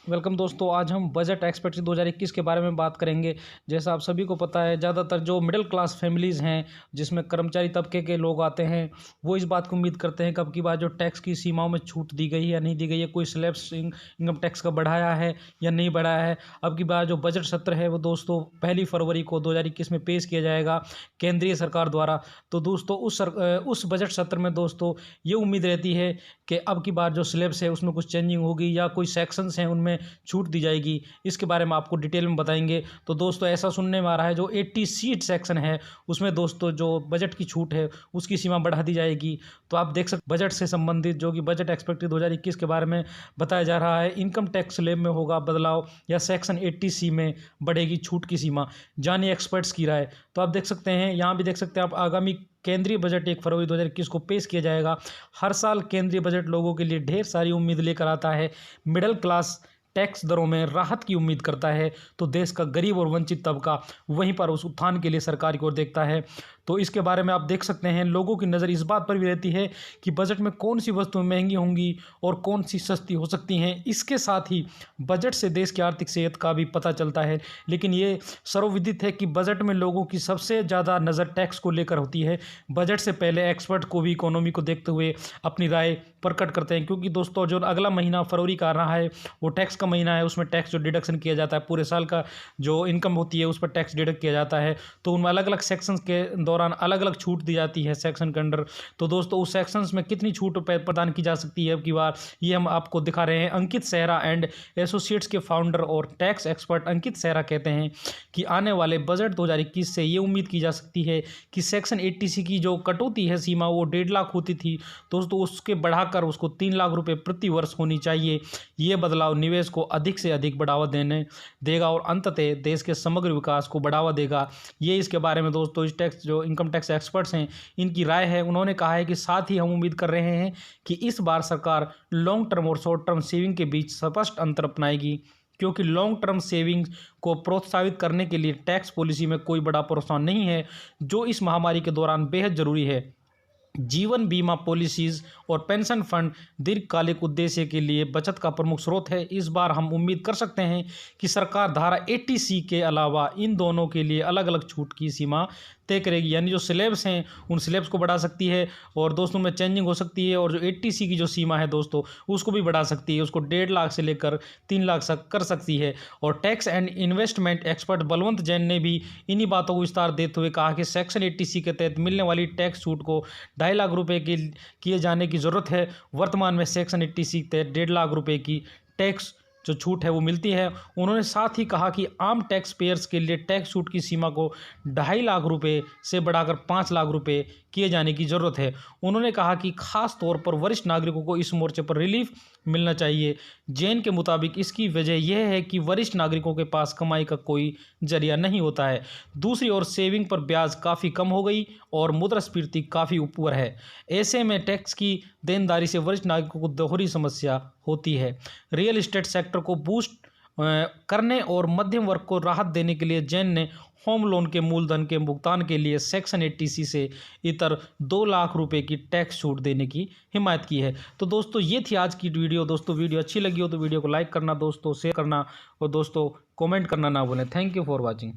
Welcome दोस्तों, आज हम बजट एक्सपेक्टेड 2021 के बारे में बात करेंगे। जैसा आप सभी को पता है, ज़्यादातर जो मिडिल क्लास फैमिलीज़ हैं, जिसमें कर्मचारी तबके के लोग आते हैं, वो इस बात को उम्मीद करते हैं कि अब की बार जो टैक्स की सीमाओं में छूट दी गई है या नहीं दी गई है, कोई स्लैब्स इनकम टैक्स का बढ़ाया है या नहीं बढ़ाया है। अब की बार जो बजट सत्र है वो दोस्तों 1 फरवरी को 2021 में पेश किया जाएगा केंद्रीय सरकार द्वारा। तो दोस्तों उस बजट सत्र में दोस्तों ये उम्मीद रहती है कि अब की बार जो सिलेबस है उसमें कुछ चेंजिंग होगी या कोई सेक्शंस हैं उनमें छूट दी जाएगी। इसके बारे में आपको डिटेल में बताएंगे। तो दोस्तों ऐसा सुनने में आ रहा है जो 80 सीट सेक्शन है उसमें दोस्तों जो बजट की छूट है उसकी सीमा बढ़ा दी जाएगी। तो आप देख सकते बजट से संबंधित जो कि बजट एक्सपेक्टेड 2021 के बारे में बताया जा रहा है। इनकम टैक्स स्लैब में होगा बदलाव या सेक्शन 80C में बढ़ेगी छूट की सीमा। जानिए एक्सपर्ट्स की राय। तो आप देख सकते हैं, यहाँ भी देख सकते हैं आप, आगामी केंद्रीय बजट 1 फरवरी 2021 को पेश किया जाएगा। हर साल केंद्रीय बजट लोगों के लिए ढेर सारी उम्मीद लेकर आता है। मिडिल क्लास टैक्स दरों में राहत की उम्मीद करता है, तो देश का गरीब और वंचित तबका वहीं पर उस उत्थान के लिए सरकार की ओर देखता है। तो इसके बारे में आप देख सकते हैं, लोगों की नज़र इस बात पर भी रहती है कि बजट में कौन सी वस्तुएं महंगी होंगी और कौन सी सस्ती हो सकती हैं। इसके साथ ही बजट से देश की आर्थिक सेहत का भी पता चलता है। लेकिन ये सर्वविदित है कि बजट में लोगों की सबसे ज़्यादा नज़र टैक्स को लेकर होती है। बजट से पहले एक्सपर्ट को भी इकोनॉमी को देखते हुए अपनी राय प्रकट करते हैं, क्योंकि दोस्तों जो अगला महीना फरवरी का आ रहा है वो टैक्स का महीना है। उसमें टैक्स जो डिडक्शन किया जाता है, पूरे साल का जो इनकम होती है उस पर टैक्स डिडक्ट किया जाता है। तो उनमें अलग अलग सेक्शंस के दौरान अलग अलग छूट दी जाती है सेक्शन के अंडर। तो दोस्तों उस सेक्शंस में कितनी छूट प्रदान की जा सकती है अब की बार, ये हम आपको दिखा रहे हैं। अंकित सेहरा एंड एसोसिएट्स के फाउंडर और टैक्स एक्सपर्ट अंकित सेहरा कहते हैं कि आने वाले बजट 2021 से ये उम्मीद की जा सकती है कि सेक्शन 80C की जो कटौती है सीमा, वो 1.5 लाख होती थी दोस्तों, उसके बढ़ाकर उसको 3 लाख रुपए प्रति वर्ष होनी चाहिए। ये बदलाव निवेश को अधिक से अधिक बढ़ावा देगा और अंततः देश के समग्र विकास को बढ़ावा देगा। ये इसके बारे में दोस्तों इस टैक्स जो इनकम टैक्स एक्सपर्ट्स हैं इनकी राय है। उन्होंने कहा है कि साथ ही हम उम्मीद कर रहे हैं कि इस बार सरकार लॉन्ग टर्म और शॉर्ट टर्म सेविंग के बीच स्पष्ट अंतर अपनाएगी, क्योंकि लॉन्ग टर्म सेविंग्स को प्रोत्साहित करने के लिए टैक्स पॉलिसी में कोई बड़ा प्रोत्साहन नहीं है, जो इस महामारी के दौरान बेहद जरूरी है। जीवन बीमा पॉलिसीज और पेंशन फंड दीर्घकालिक उद्देश्य के लिए बचत का प्रमुख स्रोत है। इस बार हम उम्मीद कर सकते हैं कि सरकार धारा 80C के अलावा इन दोनों के लिए अलग अलग छूट की सीमा तय करेगी, यानी जो स्लैब्स हैं उन स्लैब्स को बढ़ा सकती है और दोस्तों में चेंजिंग हो सकती है। और जो 80C की जो सीमा है दोस्तों उसको भी बढ़ा सकती है, उसको 1.5 लाख से लेकर 3 लाख तक कर सकती है। और tax and investment expert Balwant Jain ने भी इन्हीं बातों को विस्तार देते हुए कहा कि सेक्शन 80C के तहत मिलने वाली टैक्स छूट को 2.5 लाख रुपए के किए जाने की ज़रूरत है। वर्तमान में सेक्शन 80C के तहत 1.5 लाख रुपए की टैक्स जो छूट है वो मिलती है। उन्होंने साथ ही कहा कि आम टैक्स पेयर्स के लिए टैक्स छूट की सीमा को 2.5 लाख रुपए से बढ़ाकर 5 लाख रुपए किए जाने की ज़रूरत है। उन्होंने कहा कि खास तौर पर वरिष्ठ नागरिकों को इस मोर्चे पर रिलीफ मिलना चाहिए। जैन के मुताबिक इसकी वजह यह है कि वरिष्ठ नागरिकों के पास कमाई का कोई जरिया नहीं होता है। दूसरी ओर सेविंग पर ब्याज काफ़ी कम हो गई और मुद्रास्फीति काफ़ी ऊपर है। ऐसे में टैक्स की देनदारी से वरिष्ठ नागरिकों को दोहरी समस्या होती है। रियल एस्टेट सेक्टर को बूस्ट करने और मध्यम वर्ग को राहत देने के लिए जैन ने होम लोन के मूलधन के भुगतान के लिए सेक्शन 80C से इतर 2 लाख रुपए की टैक्स छूट देने की हिमायत की है। तो दोस्तों ये थी आज की वीडियो। दोस्तों वीडियो अच्छी लगी हो तो वीडियो को लाइक करना, दोस्तों शेयर करना और दोस्तों कमेंट करना ना भूलें। Thank you for watching.